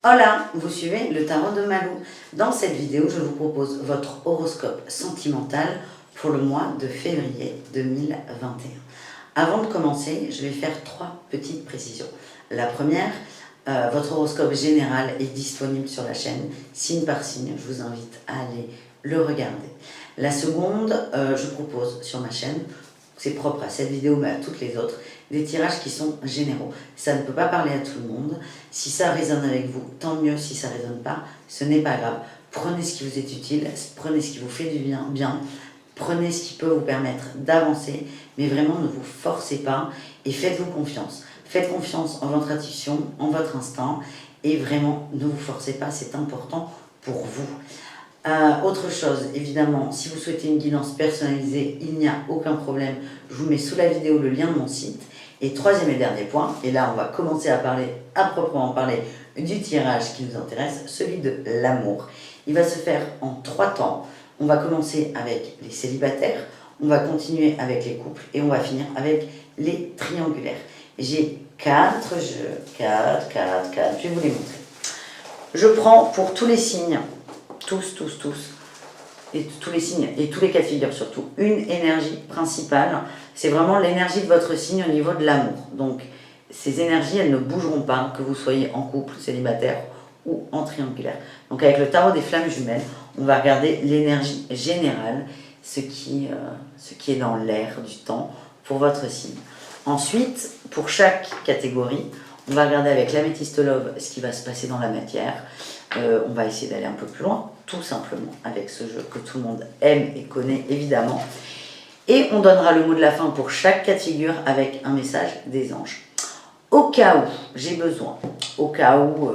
Hola, vous suivez le tarot de Malou. Dans cette vidéo, je vous propose votre horoscope sentimental pour le mois de février 2021. Avant de commencer, je vais faire 3 petites précisions. La première, votre horoscope général est disponible sur la chaîne, signe par signe. Je vous invite à aller le regarder. La seconde, je propose sur ma chaîne, c'est propre à cette vidéo mais à toutes les autres, des tirages qui sont généraux. Ça ne peut pas parler à tout le monde. Si ça résonne avec vous, tant mieux. Si ça ne résonne pas, ce n'est pas grave. Prenez ce qui vous est utile, prenez ce qui vous fait du bien, prenez ce qui peut vous permettre d'avancer, mais vraiment ne vous forcez pas et faites-vous confiance. Faites confiance en votre intuition, en votre instinct, et vraiment ne vous forcez pas, c'est important pour vous. Autre chose, évidemment, si vous souhaitez une guidance personnalisée, il n'y a aucun problème. Je vous mets sous la vidéo le lien de mon site. Et troisième et dernier point, et là on va commencer à proprement parler du tirage qui nous intéresse, celui de l'amour. Il va se faire en 3 temps. On va commencer avec les célibataires, on va continuer avec les couples et on va finir avec les triangulaires. J'ai 4 jeux, 4, je vais vous les montrer. Je prends pour tous les signes, tous, et tous les signes, et tous les cas de figure surtout, une énergie principale. C'est vraiment l'énergie de votre signe au niveau de l'amour. Donc, ces énergies, elles ne bougeront pas, que vous soyez en couple, célibataire ou en triangulaire. Donc, avec le tarot des flammes jumelles, on va regarder l'énergie générale, ce qui est dans l'air du temps pour votre signe. Ensuite, pour chaque catégorie, on va regarder avec l'améthyste love ce qui va se passer dans la matière. On va essayer d'aller un peu plus loin, tout simplement, avec ce jeu que tout le monde aime et connaît évidemment. Et on donnera le mot de la fin pour chaque cas de figure avec un message des anges. Au cas où j'ai besoin, au cas où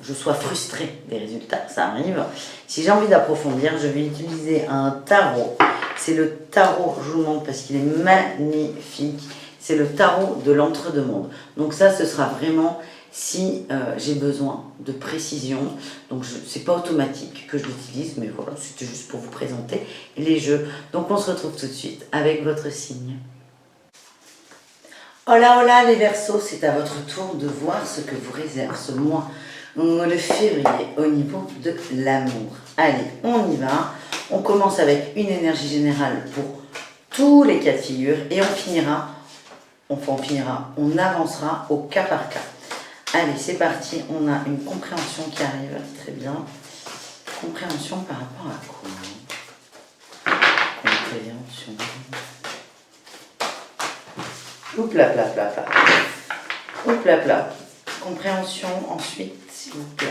je sois frustrée des résultats, ça arrive. Si j'ai envie d'approfondir, je vais utiliser un tarot. C'est le tarot, je vous le montre parce qu'il est magnifique. C'est le tarot de l'entre-deux-mondes. Donc ça, ce sera vraiment si j'ai besoin de précision. Donc c'est pas automatique que je l'utilise, mais voilà, c'était juste pour vous présenter les jeux. Donc on se retrouve tout de suite avec votre signe. Hola les Verseaux, c'est à votre tour de voir ce que vous réserve ce mois, le février, au niveau de l'amour. Allez, on y va. On commence avec une énergie générale pour tous les cas de figure et on avancera au cas par cas. Allez, c'est parti, on a une compréhension qui arrive, très bien. Compréhension par rapport à quoi? Compréhension. Oups là. Oups là. Compréhension ensuite, s'il vous plaît.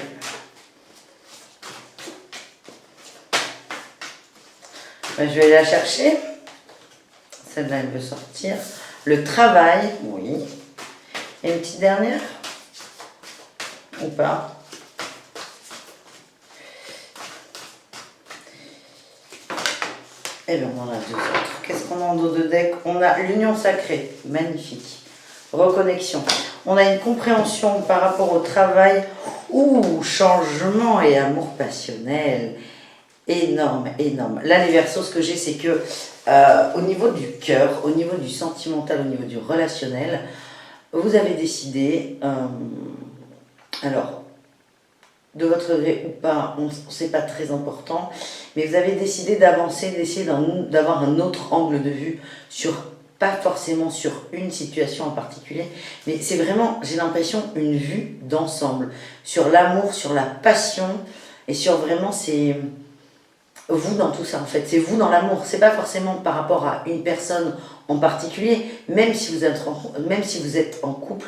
Ben, je vais la chercher. Celle-là, elle veut sortir. Le travail, oui. Et une petite dernière? Ou pas? Et bien, on en a 2 autres. Qu'est-ce qu'on a en dos de deck? On a l'union sacrée, magnifique. Reconnexion. On a une compréhension par rapport au travail. Changement et amour passionnel. Énorme. Là, les Verseaux, ce que j'ai, c'est que au niveau du cœur, au niveau du sentimental, au niveau du relationnel, vous avez décidé, alors, de votre gré ou pas, c'est pas très important, mais vous avez décidé d'avancer, d'essayer d'avoir un autre angle de vue pas forcément sur une situation en particulier, mais c'est vraiment, j'ai l'impression, une vue d'ensemble, sur l'amour, sur la passion, et sur vraiment, c'est vous dans tout ça en fait, c'est vous dans l'amour, c'est pas forcément par rapport à une personne en particulier, même si vous êtes en couple,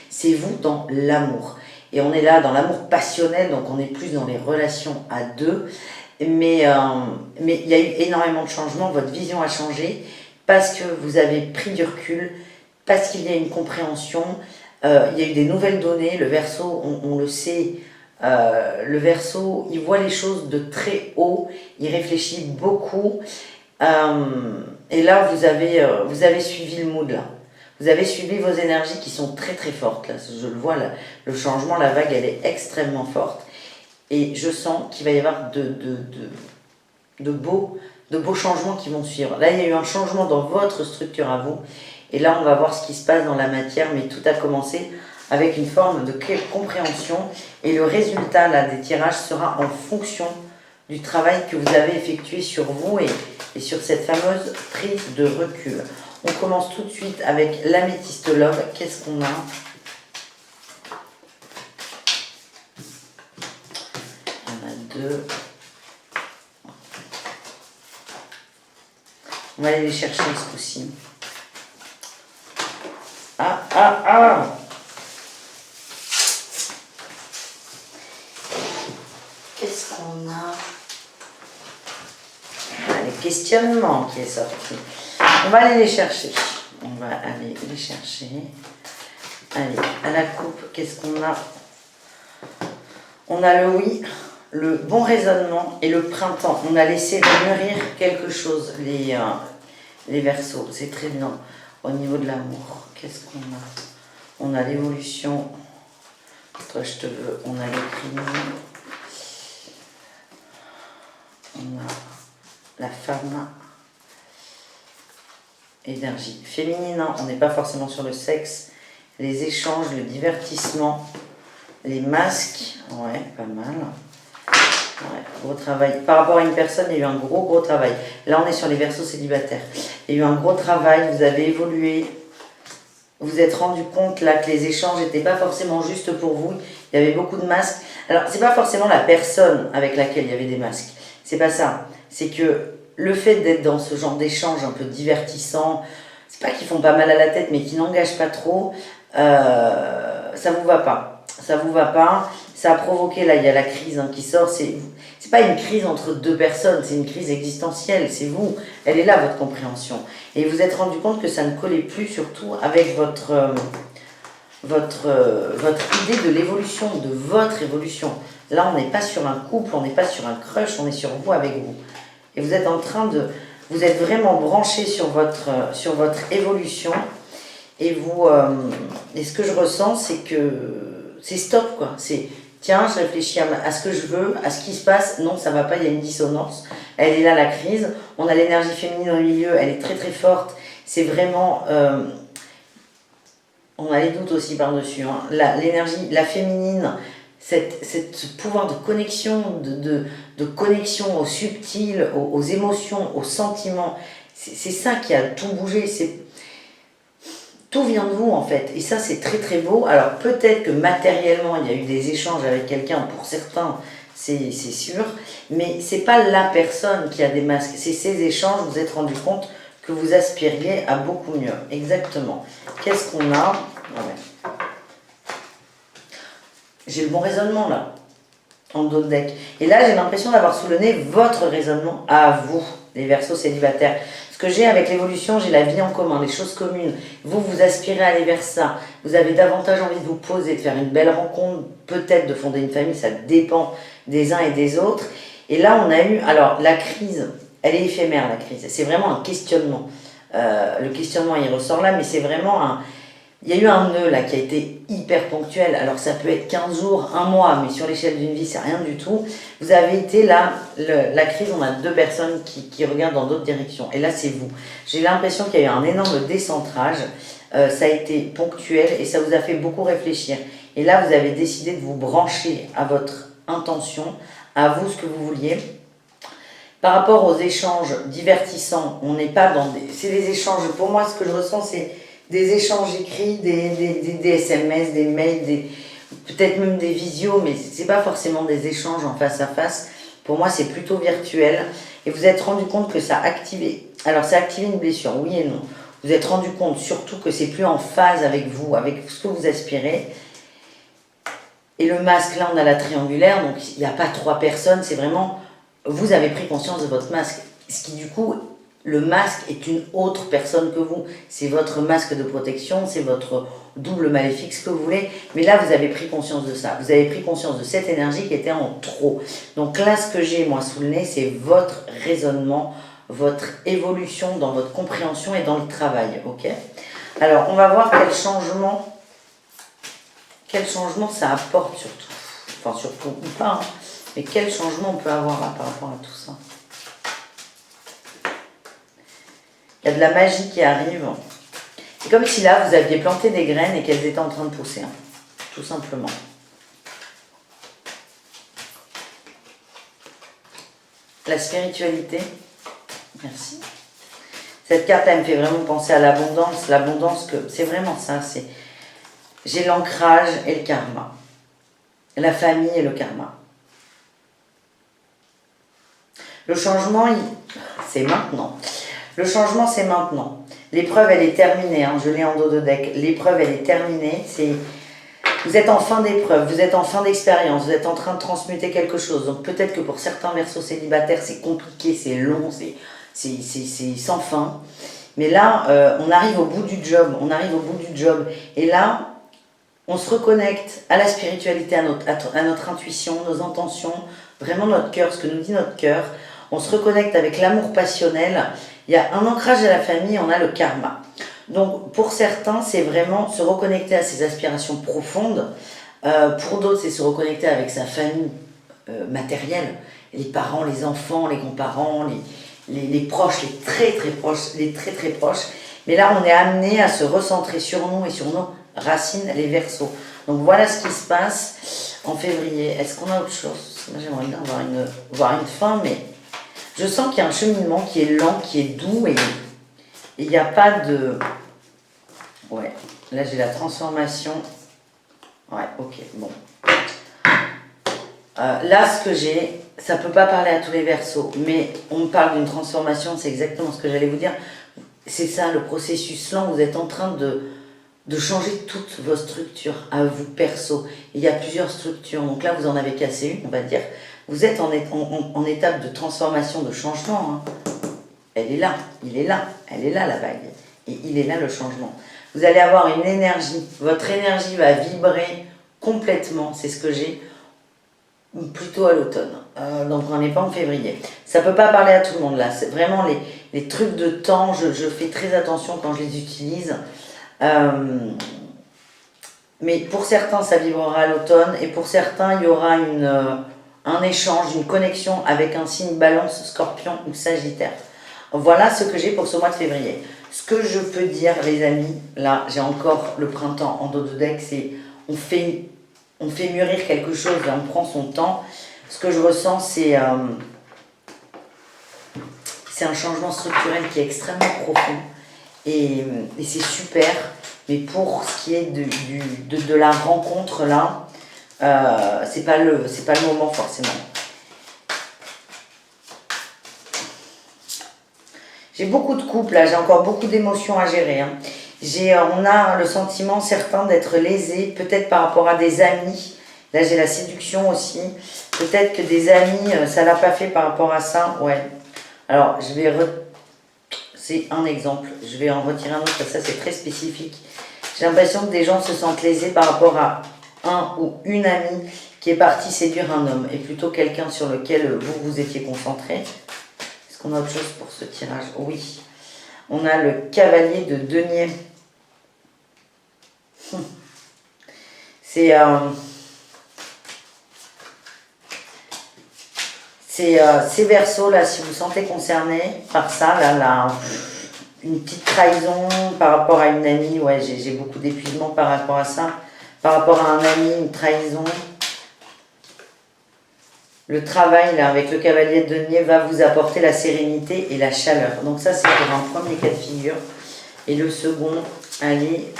c'est vous dans l'amour. Et on est là dans l'amour passionnel, donc on est plus dans les relations à deux, mais il y a eu énormément de changements, votre vision a changé, parce que vous avez pris du recul, parce qu'il y a une compréhension, il y a eu des nouvelles données, le Verseau, on le sait. Le Verseau, il voit les choses de très haut, il réfléchit beaucoup, et là vous avez suivi le mood là. Vous avez suivi vos énergies qui sont très fortes là. Je le vois là, le changement, la vague elle est extrêmement forte et je sens qu'il va y avoir de beaux changements qui vont suivre. Là il y a eu un changement dans votre structure à vous et là on va voir ce qui se passe dans la matière, mais tout a commencé avec une forme de compréhension. Et le résultat là, des tirages sera en fonction du travail que vous avez effectué sur vous et sur cette fameuse prise de recul. On commence tout de suite avec l'améthyste love. Qu'est-ce qu'on a? Il y en a deux. On va aller les chercher ce coup-ci. Ah, ah, ah! Qu'est-ce qu'on a? Les questionnements qui est sorti. On va aller les chercher. On va aller les chercher. Allez, à la coupe, qu'est-ce qu'on a? On a le oui, le bon raisonnement et le printemps. On a laissé mûrir quelque chose, les Verseaux. C'est très bien. Au niveau de l'amour, qu'est-ce qu'on a? On a l'évolution. Toi, je te veux. On a les crimes. On a la femme. Énergie féminine, hein. On n'est pas forcément sur le sexe. Les échanges, le divertissement, les masques, ouais, pas mal. Ouais, gros travail. Par rapport à une personne, il y a eu un gros travail. Là, on est sur les Verseaux célibataires. Il y a eu un gros travail, vous avez évolué. Vous vous êtes rendu compte là que les échanges n'étaient pas forcément justes pour vous. Il y avait beaucoup de masques. Alors, c'est pas forcément la personne avec laquelle il y avait des masques. C'est pas ça. C'est que le fait d'être dans ce genre d'échange un peu divertissant, c'est pas qu'ils font pas mal à la tête, mais qui n'engagent pas trop, ça vous va pas. Ça vous va pas. Ça a provoqué, là, il y a la crise qui sort. C'est pas une crise entre deux personnes, c'est une crise existentielle. C'est vous. Elle est là, votre compréhension. Et vous vous êtes rendu compte que ça ne collait plus, surtout avec votre idée de l'évolution, de votre évolution. Là, on n'est pas sur un couple, on n'est pas sur un crush, on est sur vous avec vous. Et vous êtes en train de... Vous êtes vraiment branché sur votre évolution. Et vous... et ce que je ressens, c'est que... C'est stop, quoi. C'est... Tiens, je réfléchis à ce que je veux, à ce qui se passe. Non, ça ne va pas, il y a une dissonance. Elle est là, la crise. On a l'énergie féminine au milieu, elle est très forte. C'est vraiment... on a les doutes aussi par-dessus. Hein. L'énergie, la féminine... ce pouvoir de connexion, de connexion au subtil, aux émotions, aux sentiments, c'est ça qui a tout bougé. Tout vient de vous en fait, et ça c'est très beau. Alors peut-être que matériellement il y a eu des échanges avec quelqu'un, pour certains c'est sûr, mais c'est pas la personne qui a des masques, c'est ces échanges. Vous vous êtes rendu compte que vous aspiriez à beaucoup mieux. Exactement. Qu'est-ce qu'on a? Ouais. J'ai le bon raisonnement là, en dos de deck. Et là, j'ai l'impression d'avoir sous le nez votre raisonnement à vous, les Verseaux célibataires. Ce que j'ai avec l'évolution, j'ai la vie en commun, les choses communes. Vous, vous aspirez à aller vers ça. Vous avez davantage envie de vous poser, de faire une belle rencontre, peut-être de fonder une famille, ça dépend des uns et des autres. Et là, on a eu... Alors, la crise, elle est éphémère, la crise. C'est vraiment un questionnement. Le questionnement, il ressort là, mais c'est vraiment un... Il y a eu un nœud là qui a été hyper ponctuel. Alors ça peut être 15 jours, un mois, mais sur l'échelle d'une vie, c'est rien du tout. Vous avez été là, la crise, on a deux personnes qui regardent dans d'autres directions. Et là, c'est vous. J'ai l'impression qu'il y a eu un énorme décentrage. Ça a été ponctuel et ça vous a fait beaucoup réfléchir. Et là, vous avez décidé de vous brancher à votre intention, à vous, ce que vous vouliez. Par rapport aux échanges divertissants, on n'est pas dans des... C'est des échanges, pour moi, ce que je ressens, c'est... des échanges écrits, des SMS, des mails, peut-être même des visios, mais ce n'est pas forcément des échanges en face à face. Pour moi, c'est plutôt virtuel. Et vous êtes rendu compte que ça a activé. Alors, ça a activé une blessure, oui et non. Vous êtes rendu compte surtout que c'est plus en phase avec vous, avec ce que vous aspirez. Et le masque, là, on a la triangulaire, donc il n'y a pas trois personnes, c'est vraiment... Vous avez pris conscience de votre masque. Ce qui, du coup... Le masque est une autre personne que vous. C'est votre masque de protection, c'est votre double maléfique, ce que vous voulez. Mais là, vous avez pris conscience de ça. Vous avez pris conscience de cette énergie qui était en trop. Donc là, ce que j'ai, moi, sous le nez, c'est votre raisonnement, votre évolution dans votre compréhension et dans le travail. Ok ? Alors, on va voir quel changement ça apporte surtout. Enfin, surtout ou pas. Hein, mais quel changement on peut avoir là, par rapport à tout ça. Il y a de la magie qui arrive. C'est comme si là, vous aviez planté des graines et qu'elles étaient en train de pousser. tout simplement. La spiritualité, merci. Cette carte, elle me fait vraiment penser à l'abondance. L'abondance, c'est vraiment ça. J'ai l'ancrage et le karma. La famille et le karma. Le changement, c'est maintenant. Le changement, c'est maintenant. L'épreuve, elle est terminée. Hein. Je l'ai en dos de deck. L'épreuve, elle est terminée. Vous êtes en fin d'épreuve, vous êtes en fin d'expérience, vous êtes en train de transmuter quelque chose. Donc peut-être que pour certains Verseaux célibataires, c'est compliqué, c'est long, c'est sans fin. Mais là, on arrive au bout du job. On arrive au bout du job. Et là, on se reconnecte à la spiritualité, à notre intuition, nos intentions, vraiment notre cœur, ce que nous dit notre cœur. On se reconnecte avec l'amour passionnel. Il y a un ancrage à la famille, on a le karma. Donc pour certains, c'est vraiment se reconnecter à ses aspirations profondes. Pour d'autres, c'est se reconnecter avec sa famille matérielle, les parents, les enfants, les grands-parents, les proches, les très très proches. Mais là, on est amené à se recentrer sur nous et sur nos racines, les Verseaux. Donc voilà ce qui se passe en février. Est-ce qu'on a autre chose? Moi, j'aimerais bien voir une fin, mais je sens qu'il y a un cheminement qui est lent, qui est doux et il n'y a pas de... Ouais, là j'ai la transformation. Ouais, ok, bon. Là, ce que j'ai, ça ne peut pas parler à tous les Verseaux, mais on me parle d'une transformation, c'est exactement ce que j'allais vous dire. C'est ça, le processus lent, vous êtes en train de changer toutes vos structures à vous, perso. Il y a plusieurs structures, donc là, vous en avez cassé une, on va dire. Vous êtes en étape de transformation, de changement. Hein. Elle est là, il est là, elle est là la bague. Et il est là le changement. Vous allez avoir une énergie, votre énergie va vibrer complètement, c'est ce que j'ai, plutôt à l'automne. Donc on n'est pas en février. Ça ne peut pas parler à tout le monde là, c'est vraiment les trucs de temps, je fais très attention quand je les utilise. Mais pour certains, ça vibrera à l'automne et pour certains, il y aura un échange, une connexion avec un signe Balance, Scorpion ou Sagittaire. Voilà ce que j'ai pour ce mois de février. Ce que je peux dire, les amis, là, j'ai encore le printemps en dos de deck, c'est on fait mûrir quelque chose et on prend son temps. Ce que je ressens, c'est un changement structurel qui est extrêmement profond et c'est super. Mais pour ce qui est de la rencontre là, c'est pas le moment forcément. J'ai beaucoup de couples là, j'ai encore beaucoup d'émotions à gérer. Hein. On a le sentiment certain d'être lésé, peut-être par rapport à des amis. Là j'ai la séduction aussi. Peut-être que des amis, ça l'a pas fait par rapport à ça. Ouais. Alors c'est un exemple. Je vais en retirer un autre parce que ça c'est très spécifique. J'ai l'impression que des gens se sentent lésés par rapport à un ou une amie qui est partie séduire un homme et plutôt quelqu'un sur lequel vous étiez concentré. Est-ce qu'on a autre chose pour ce tirage? Oui. On a le cavalier de denier. C'est ces Verseaux là, si vous vous sentez concerné par ça, là, une petite trahison par rapport à une amie, ouais, j'ai beaucoup d'épuisement par rapport à ça. Par rapport à un ami, une trahison. Le travail, là, avec le cavalier de denier, va vous apporter la sérénité et la chaleur. Donc ça, c'est pour un premier cas de figure. Et le second, allez,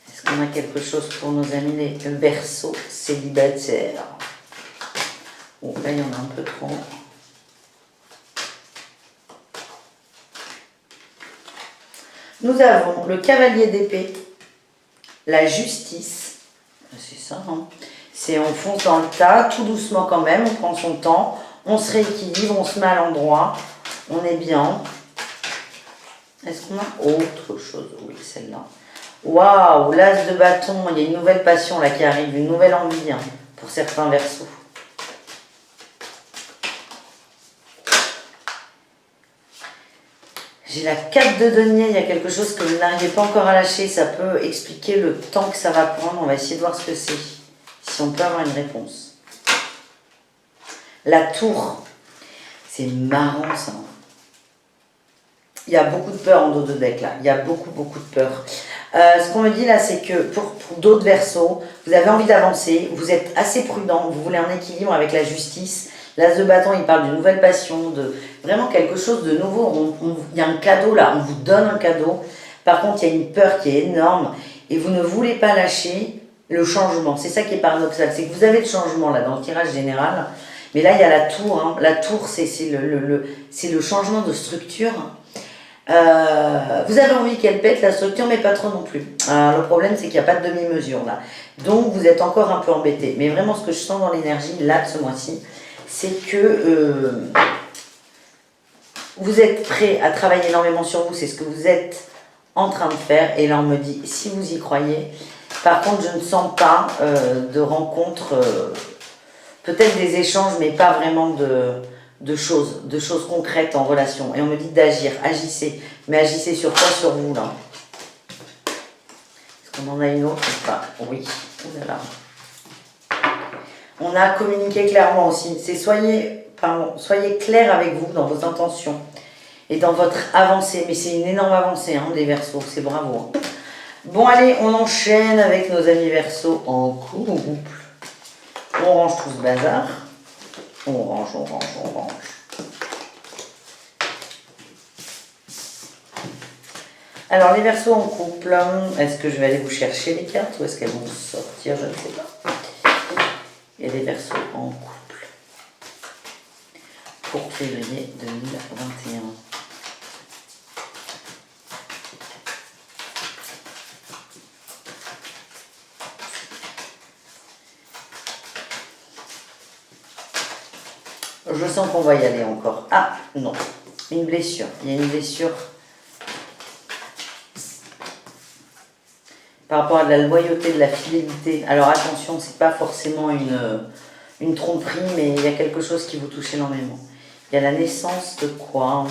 est-ce qu'on a quelque chose pour nos amis les Verseaux célibataires? Bon, là, il y en a un peu trop. Nous avons le cavalier d'épée, la justice, c'est ça, hein. C'est on fonce dans le tas, tout doucement quand même, on prend son temps, on se rééquilibre, on se met à l'endroit, on est bien. Est-ce qu'on a autre chose? Oui, celle-là. Waouh, l'as de bâton, il y a une nouvelle passion là qui arrive, une nouvelle envie hein, pour certains Verseaux. J'ai la 4 de denier, il y a quelque chose que vous n'arrivez pas encore à lâcher, ça peut expliquer le temps que ça va prendre, on va essayer de voir ce que c'est, si on peut avoir une réponse. La tour, c'est marrant ça. Il y a beaucoup de peur en dos de deck là, il y a beaucoup de peur. Ce qu'on me dit là, c'est que pour d'autres Verseaux, vous avez envie d'avancer, vous êtes assez prudent, vous voulez un équilibre avec la justice. L'As de bâton, il parle d'une nouvelle passion, de vraiment quelque chose de nouveau. Il y a un cadeau là, on vous donne un cadeau. Par contre, il y a une peur qui est énorme et vous ne voulez pas lâcher le changement. C'est ça qui est paradoxal, c'est que vous avez le changement là dans le tirage général, mais là il y a la tour. Hein. La tour, c'est le changement de structure. Vous avez envie qu'elle pète la structure, mais pas trop non plus. Le problème, c'est qu'il n'y a pas de demi-mesure là. Donc vous êtes encore un peu embêté. Mais vraiment, ce que je sens dans l'énergie là de ce mois-ci, c'est que vous êtes prêt à travailler énormément sur vous. C'est ce que vous êtes en train de faire. Et là, on me dit, si vous y croyez. Par contre, je ne sens pas de rencontres, peut-être des échanges, mais pas vraiment de choses concrètes en relation. Et on me dit d'agir, agissez. Mais agissez sur quoi? Sur vous, là. Est-ce qu'on en a une autre ou pas? Oui. Oh là là. On a communiqué clairement aussi. C'est soyez clair avec vous dans vos intentions et dans votre avancée. Mais c'est une énorme avancée, hein, les Verseaux. C'est bravo. Hein. Bon, allez, on enchaîne avec nos amis Verseaux en couple. On range tout ce bazar. On range. Alors, les Verseaux en couple, est-ce que je vais aller vous chercher les cartes ou est-ce qu'elles vont sortir? Je ne sais pas. Et les Verseaux en couple pour février 2021. Je sens qu'on va y aller encore. Ah, non. Une blessure. Il y a une blessure par rapport à de la loyauté, de la fidélité. Alors attention, c'est pas forcément une tromperie, mais il y a quelque chose qui vous touche énormément. Il y a la naissance de quoi?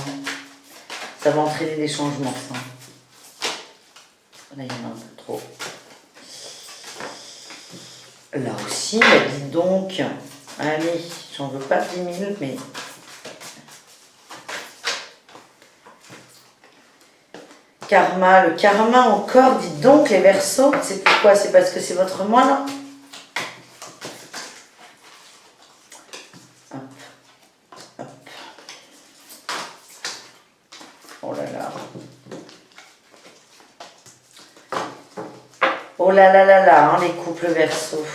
Ça va entraîner des changements, ça. Là, il y en a un peu trop. Là aussi, dis donc... Allez, j'en veux pas 10 000, mais... Karma, le karma encore, dites donc les Verseaux, c'est pourquoi? C'est parce que c'est votre moi là? Hop, hop. Oh là là. Oh là là là là, hein, les couples Verseaux.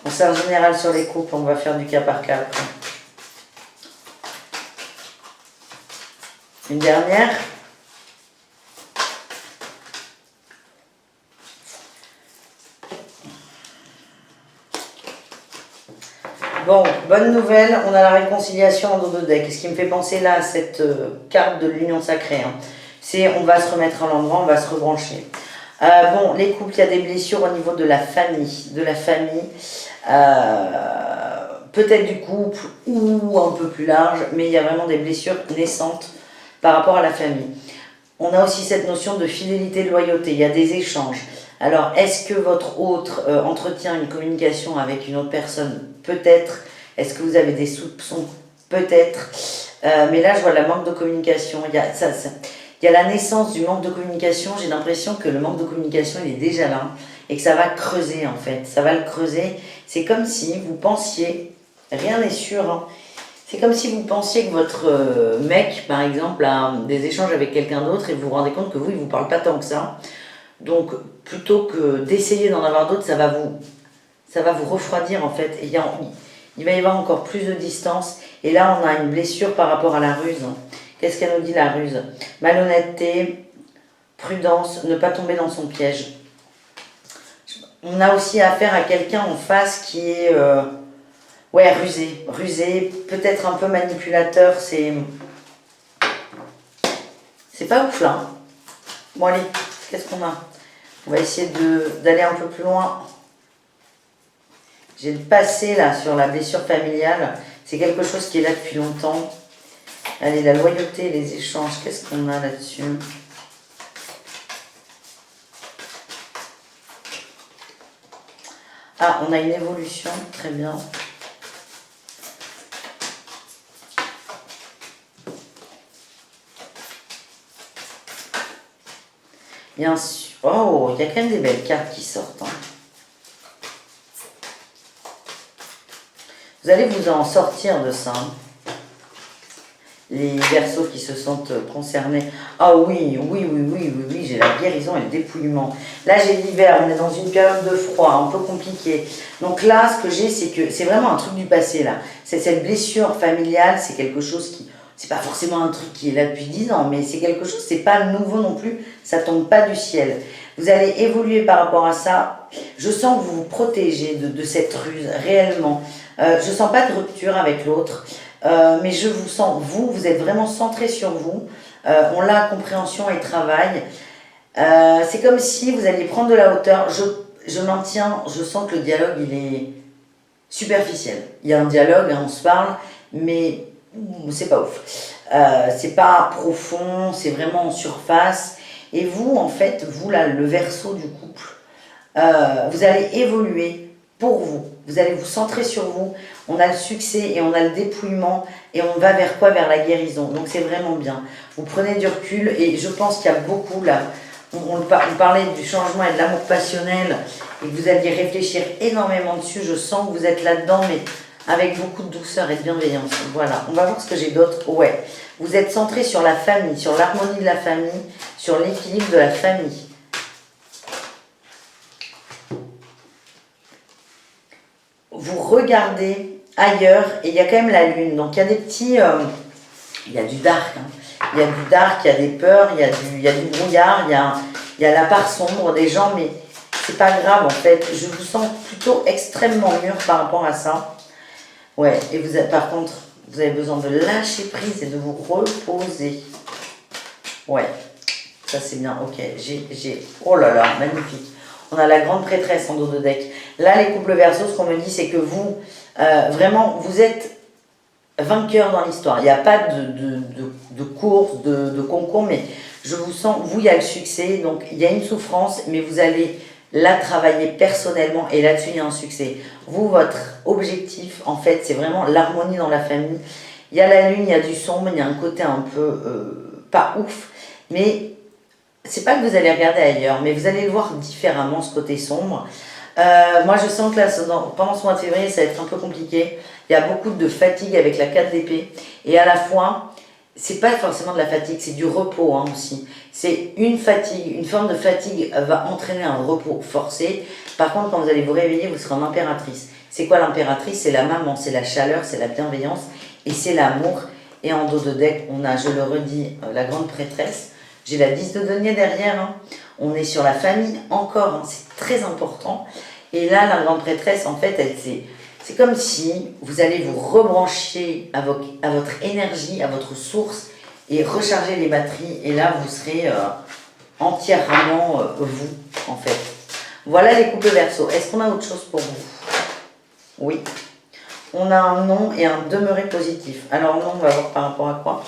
Bon, c'est en général sur les couples, on va faire du cas par cas après. Une dernière. Bon, bonne nouvelle, on a la réconciliation en dos de deck. Et ce qui me fait penser là à cette carte de l'union sacrée, hein, c'est on va se remettre à l'endroit, on va se rebrancher. Bon, les couples, il y a des blessures au niveau de la famille. Peut-être du couple ou un peu plus large, mais il y a vraiment des blessures naissantes par rapport à la famille. On a aussi cette notion de fidélité, de loyauté, il y a des échanges. Alors, est-ce que votre autre entretient une communication avec une autre personne? Peut-être. Est-ce que vous avez des soupçons? Peut-être. Mais là, je vois la manque de communication. Il y a la naissance du manque de communication. J'ai l'impression que le manque de communication, il est déjà là et que ça va creuser, en fait. Ça va le creuser. C'est comme si vous pensiez, rien n'est sûr, hein, c'est comme si vous pensiez que votre mec, par exemple, a des échanges avec quelqu'un d'autre et vous vous rendez compte que vous, il ne vous parle pas tant que ça. Donc, plutôt que d'essayer d'en avoir d'autres, ça va vous refroidir, en fait. Et il va y avoir encore plus de distance. Et là, on a une blessure par rapport à la ruse. Qu'est-ce qu'elle nous dit, la ruse? Malhonnêteté, prudence, ne pas tomber dans son piège. On a aussi affaire à quelqu'un en face qui est... ouais, rusé, peut-être un peu manipulateur, c'est pas ouf là. Bon allez, qu'est-ce qu'on a? On va essayer d'aller un peu plus loin. J'ai le passé là sur la blessure familiale, c'est quelque chose qui est là depuis longtemps. Allez, la loyauté, les échanges, qu'est-ce qu'on a là-dessus? Ah, on a une évolution, très bien. Bien sûr. Oh, il y a quand même des belles cartes qui sortent. Hein. Vous allez vous en sortir de ça. Hein. Les Verseaux qui se sentent concernés. Ah oui, j'ai la guérison et le dépouillement. Là, j'ai l'hiver, on est dans une période de froid, un peu compliquée. Donc là, ce que j'ai, c'est que c'est vraiment un truc du passé, là. C'est cette blessure familiale, c'est quelque chose qui... C'est pas forcément un truc qui est là depuis 10 ans, mais c'est quelque chose, c'est pas nouveau non plus, ça tombe pas du ciel. Vous allez évoluer par rapport à ça. Je sens que vous vous protégez de cette ruse, réellement. Je sens pas de rupture avec l'autre. Mais je vous sens, vous êtes vraiment centré sur vous. On l'a compréhension et travail. C'est comme si vous alliez prendre de la hauteur. Je maintiens, je sens que le dialogue, il est superficiel. Il y a un dialogue, hein, on se parle, mais c'est pas ouf. C'est pas profond, c'est vraiment en surface. Et vous, en fait, vous là, le Verseau du couple, vous allez évoluer pour vous. Vous allez vous centrer sur vous. On a le succès et on a le dépouillement et on va vers quoi? Vers la guérison. Donc c'est vraiment bien. Vous prenez du recul et je pense qu'il y a beaucoup là. On parlait du changement et de l'amour passionnel et que vous alliez réfléchir énormément dessus. Je sens que vous êtes là-dedans, mais avec beaucoup de douceur et de bienveillance. Voilà, on va voir ce que j'ai d'autre. Ouais, vous êtes centré sur la famille, sur l'harmonie de la famille, sur l'équilibre de la famille. Vous regardez ailleurs et il y a quand même la lune. Donc il y a des petits... il y a du dark. Hein. Il y a du dark, il y a des peurs, il y a du brouillard, il y a la part sombre des gens, mais c'est pas grave en fait. Je vous sens plutôt extrêmement mûr par rapport à ça. Ouais, et vous avez, par contre, vous avez besoin de lâcher prise et de vous reposer. Ouais, ça c'est bien. Ok, oh là là, magnifique. On a la grande prêtresse en dos de deck. Là, les couples Verseaux, ce qu'on me dit, c'est que vous, vraiment, vous êtes vainqueur dans l'histoire. Il n'y a pas de course, de concours, mais je vous sens, vous, il y a le succès, donc il y a une souffrance, mais vous allez la travailler personnellement, et là-dessus, il y a un succès. Vous, votre objectif, en fait, c'est vraiment l'harmonie dans la famille. Il y a la lune, il y a du sombre, il y a un côté un peu pas ouf, mais c'est pas que vous allez regarder ailleurs, mais vous allez le voir différemment, ce côté sombre. Moi, je sens que là, pendant ce mois de février, ça va être un peu compliqué. Il y a beaucoup de fatigue avec la 4 d'épée. Et à la fois, c'est pas forcément de la fatigue, c'est du repos hein, aussi. C'est une fatigue, une forme de fatigue va entraîner un repos forcé. Par contre, quand vous allez vous réveiller, vous serez en impératrice. C'est quoi l'impératrice? C'est la maman, c'est la chaleur, c'est la bienveillance et c'est l'amour. Et en dos de deck, on a, je le redis, la grande prêtresse. J'ai la 10 de denier derrière. Hein. On est sur la famille encore, hein, c'est très important. Et là, la grande prêtresse, en fait, c'est comme si vous allez vous rebrancher à votre énergie, à votre source et recharger les batteries. Et là, vous serez entièrement vous, en fait. Voilà les couples Verseaux. Est-ce qu'on a autre chose pour vous? Oui. On a un non et un demeurer positif. Alors non, on va voir par rapport à quoi?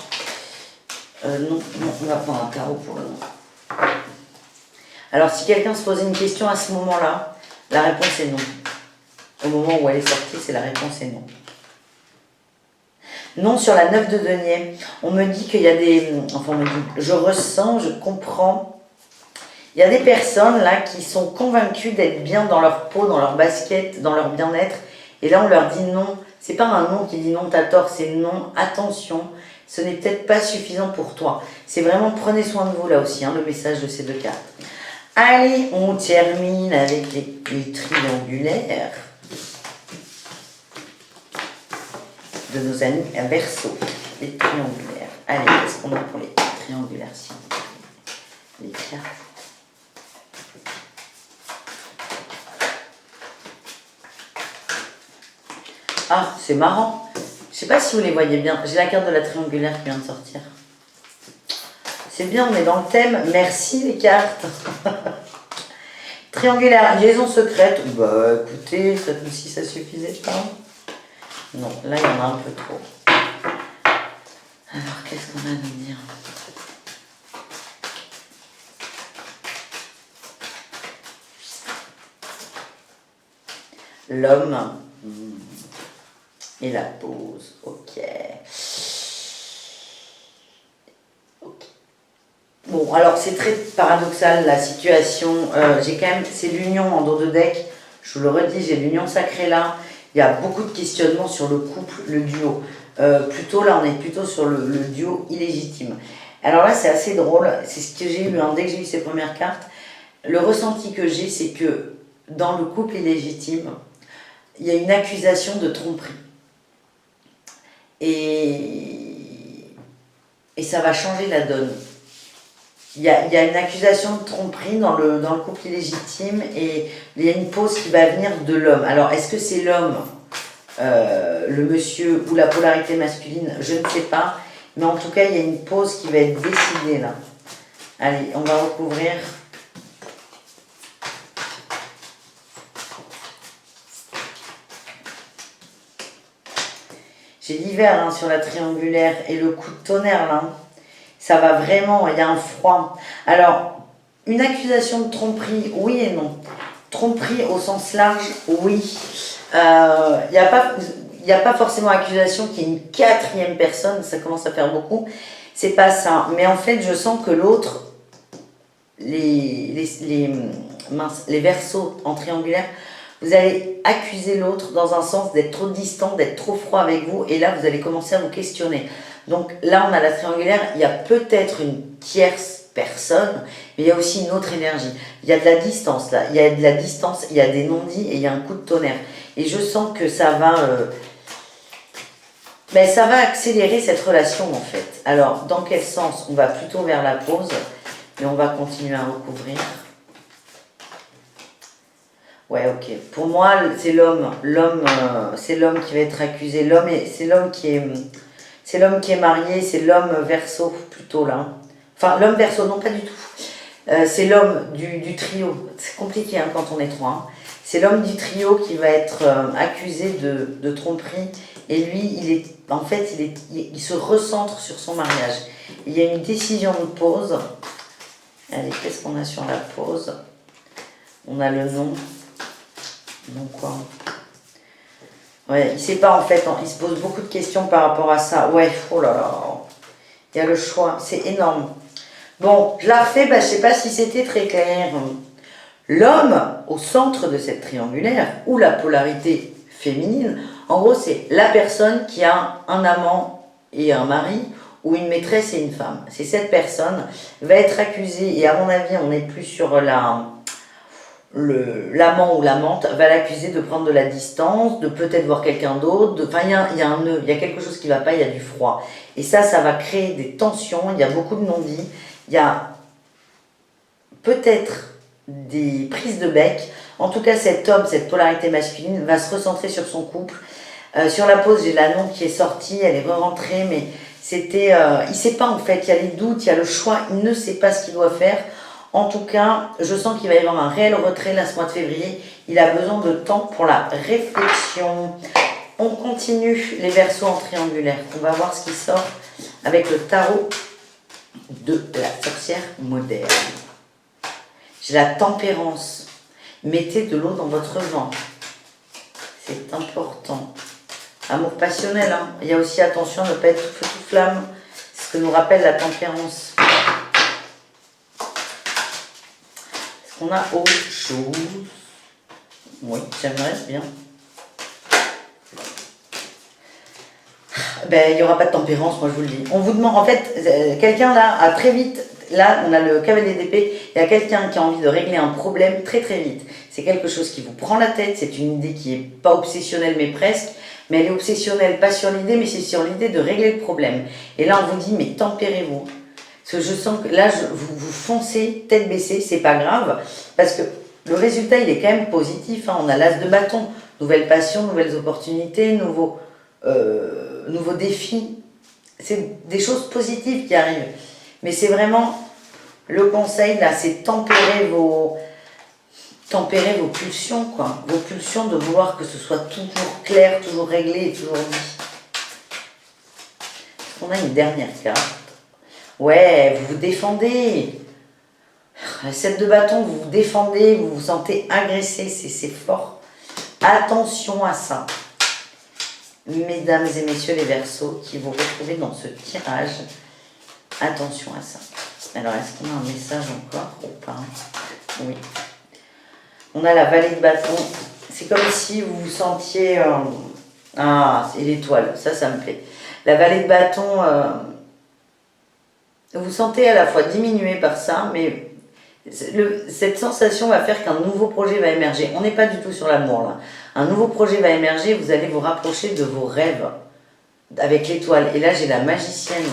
Non, on va prendre un carreau pour le non. Alors si quelqu'un se posait une question à ce moment-là, la réponse est non. Au moment où elle est sortie, c'est la réponse est non. Non sur la 9 de denier. On me dit qu'il y a des... Enfin, on me dit, je ressens, je comprends. Il y a des personnes là qui sont convaincues d'être bien dans leur peau, dans leur basket, dans leur bien-être. Et là, on leur dit non. C'est pas un non qui dit non, t'as tort, c'est non, attention. Ce n'est peut-être pas suffisant pour toi. C'est vraiment prenez soin de vous là aussi, hein, le message de ces deux cartes. Allez, on termine avec les triangulaires de nos amis Verseaux. Les triangulaires. Allez, qu'est-ce qu'on a pour les triangulaires si les cartes. Ah, c'est marrant. Je sais pas si vous les voyez bien. J'ai la carte de la triangulaire qui vient de sortir. C'est bien, on est dans le thème. Merci les cartes. Triangulaire, liaison secrète. Bah écoutez, ça, si ça suffisait pas. Non, là il y en a un peu trop. Alors qu'est-ce qu'on a à nous dire? L'homme et la pause. Ok. Ok. Bon, alors c'est très paradoxal la situation. J'ai quand même, c'est l'union en dos de deck. Je vous le redis, j'ai l'union sacrée là. Il y a beaucoup de questionnements sur le couple, le duo. Plutôt là, on est plutôt sur le duo illégitime. Alors là, c'est assez drôle. C'est ce que j'ai eu dès que j'ai eu ces premières cartes. Le ressenti que j'ai, c'est que dans le couple illégitime, il y a une accusation de tromperie. Et ça va changer la donne. Il y a une accusation de tromperie dans le couple illégitime et il y a une pause qui va venir de l'homme. Alors, est-ce que c'est l'homme, le monsieur ou la polarité masculine? Je ne sais pas. Mais en tout cas, il y a une pause qui va être décidée là. Allez, on va recouvrir. J'ai l'hiver sur la triangulaire et le coup de tonnerre là. Ça va vraiment, il y a un froid. Alors, une accusation de tromperie, oui et non. Tromperie au sens large, oui. Il n'y a pas forcément accusation qu'il y ait une quatrième personne, ça commence à faire beaucoup. C'est pas ça. Mais en fait, je sens que l'autre, les verseaux en triangulaire, vous allez accuser l'autre dans un sens d'être trop distant, d'être trop froid avec vous. Et là, vous allez commencer à vous questionner. Donc là, on a la triangulaire, il y a peut-être une tierce personne, mais il y a aussi une autre énergie. Il y a de la distance là, il y a de la distance, il y a des non-dits et il y a un coup de tonnerre. Et je sens que ça va accélérer cette relation en fait. Alors, dans quel sens? On va plutôt vers la pause, mais on va continuer à recouvrir. Ouais, ok. Pour moi, c'est l'homme. C'est l'homme qui va être accusé. C'est l'homme qui est marié, c'est l'homme verso plutôt là. Enfin, l'homme verso, non pas du tout. C'est l'homme du trio. C'est compliqué quand on est trois. Hein. C'est l'homme du trio qui va être accusé de tromperie. Et lui, il se recentre sur son mariage. Il y a une décision de pause. Allez, qu'est-ce qu'on a sur la pause? On a le nom. Donc quoi? Ouais, il ne sait pas en fait, il se pose beaucoup de questions par rapport à ça. Ouais, oh là là, il y a le choix, c'est énorme. Bon, je la refais, je ne sais pas si c'était très clair. L'homme au centre de cette triangulaire, ou la polarité féminine, en gros c'est la personne qui a un amant et un mari, ou une maîtresse et une femme. C'est cette personne va être accusée, et à mon avis on n'est plus sur l'amant ou l'amante va l'accuser de prendre de la distance, de peut-être voir quelqu'un d'autre, enfin il y a un nœud, il y a quelque chose qui ne va pas, il y a du froid. Et ça va créer des tensions, il y a beaucoup de non-dits, il y a peut-être des prises de bec. En tout cas, cet homme, cette polarité masculine, va se recentrer sur son couple. Sur la pause, j'ai l'annonce qui est sortie, elle est re-rentrée, mais c'était... il ne sait pas en fait, il y a les doutes, il y a le choix, il ne sait pas ce qu'il doit faire. En tout cas, je sens qu'il va y avoir un réel retrait là ce mois de février. Il a besoin de temps pour la réflexion. On continue les verseaux en triangulaire. On va voir ce qui sort avec le tarot de la sorcière moderne. J'ai la tempérance. Mettez de l'eau dans votre vin. C'est important. Amour passionnel. Hein. Il y a aussi attention à ne pas être tout feu tout flamme. C'est ce que nous rappelle la tempérance. On a autre chose. Oui, j'aimerais bien. Il n'y aura pas de tempérance, moi je vous le dis. On vous demande, en fait, quelqu'un là a très vite, là on a le cavalier d'épée, il y a quelqu'un qui a envie de régler un problème très très vite. C'est quelque chose qui vous prend la tête, c'est une idée qui n'est pas obsessionnelle mais presque, mais elle est obsessionnelle pas sur l'idée, mais c'est sur l'idée de régler le problème. Et là on vous dit, mais tempérez-vous. Parce que je sens que là, vous foncez tête baissée, c'est pas grave, parce que le résultat, il est quand même positif. Hein. On a l'as de bâton, nouvelles passions, nouvelles opportunités, nouveaux défis. C'est des choses positives qui arrivent. Mais c'est vraiment, le conseil, là, c'est tempérer vos pulsions, quoi. Vos pulsions de vouloir que ce soit toujours clair, toujours réglé et toujours dit. On a une dernière carte. Ouais, vous vous défendez. La 7 de bâton, vous vous défendez, vous vous sentez agressé, c'est fort. Attention à ça. Mesdames et messieurs les Verseaux qui vont retrouver dans ce tirage, attention à ça. Alors, est-ce qu'on a un message encore ou pas? Oui. On a la vallée de bâton. C'est comme si vous vous sentiez... Ah, c'est l'étoile. Ça me plaît. La vallée de bâton, vous vous sentez à la fois diminué par ça, mais cette sensation va faire qu'un nouveau projet va émerger. On n'est pas du tout sur l'amour, là. Un nouveau projet va émerger, vous allez vous rapprocher de vos rêves avec l'étoile. Et là, j'ai la magicienne.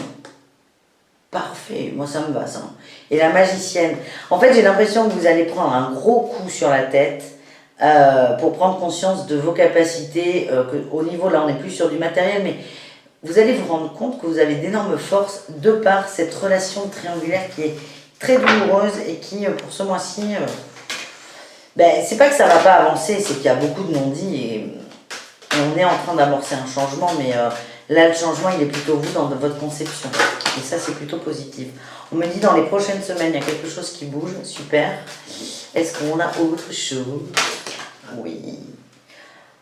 Parfait, moi ça me va ça. Et la magicienne, en fait j'ai l'impression que vous allez prendre un gros coup sur la tête pour prendre conscience de vos capacités, au niveau là on n'est plus sur du matériel, mais vous allez vous rendre compte que vous avez d'énormes forces de par cette relation triangulaire qui est très douloureuse et qui pour ce mois-ci, c'est pas que ça va pas avancer, c'est qu'il y a beaucoup de non-dits et on est en train d'amorcer un changement, mais là le changement il est plutôt vous dans votre conception. Et ça, c'est plutôt positif. On me dit dans les prochaines semaines, il y a quelque chose qui bouge. Super. Est-ce qu'on a autre chose? Oui.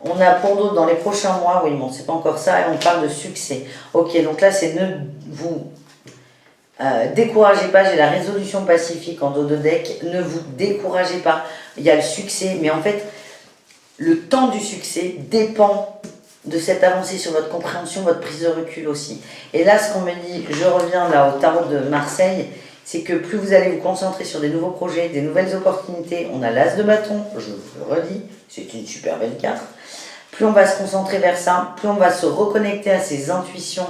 On a pour d'autres dans les prochains mois. Oui, bon, c'est pas encore ça. Et on parle de succès. Ok, donc là, c'est ne vous découragez pas. J'ai la résolution pacifique en dos de deck. Ne vous découragez pas. Il y a le succès. Mais en fait, le temps du succès dépend de cette avancée sur votre compréhension, votre prise de recul aussi. Et là, ce qu'on me dit, je reviens là au tarot de Marseille, c'est que plus vous allez vous concentrer sur des nouveaux projets, des nouvelles opportunités, on a l'as de bâton, je vous le redis, c'est une super belle carte, plus on va se concentrer vers ça, plus on va se reconnecter à ses intuitions,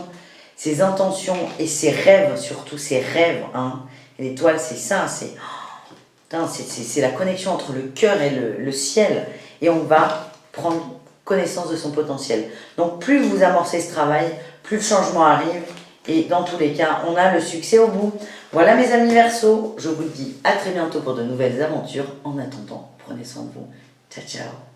ses intentions et ses rêves, surtout ses rêves. Hein. L'étoile, c'est ça, c'est la connexion entre le cœur et le ciel. Et on va prendre connaissance de son potentiel. Donc plus vous amorcez ce travail, plus le changement arrive et dans tous les cas, on a le succès au bout. Voilà mes amis Verseaux, je vous dis à très bientôt pour de nouvelles aventures. En attendant, prenez soin de vous. Ciao, ciao.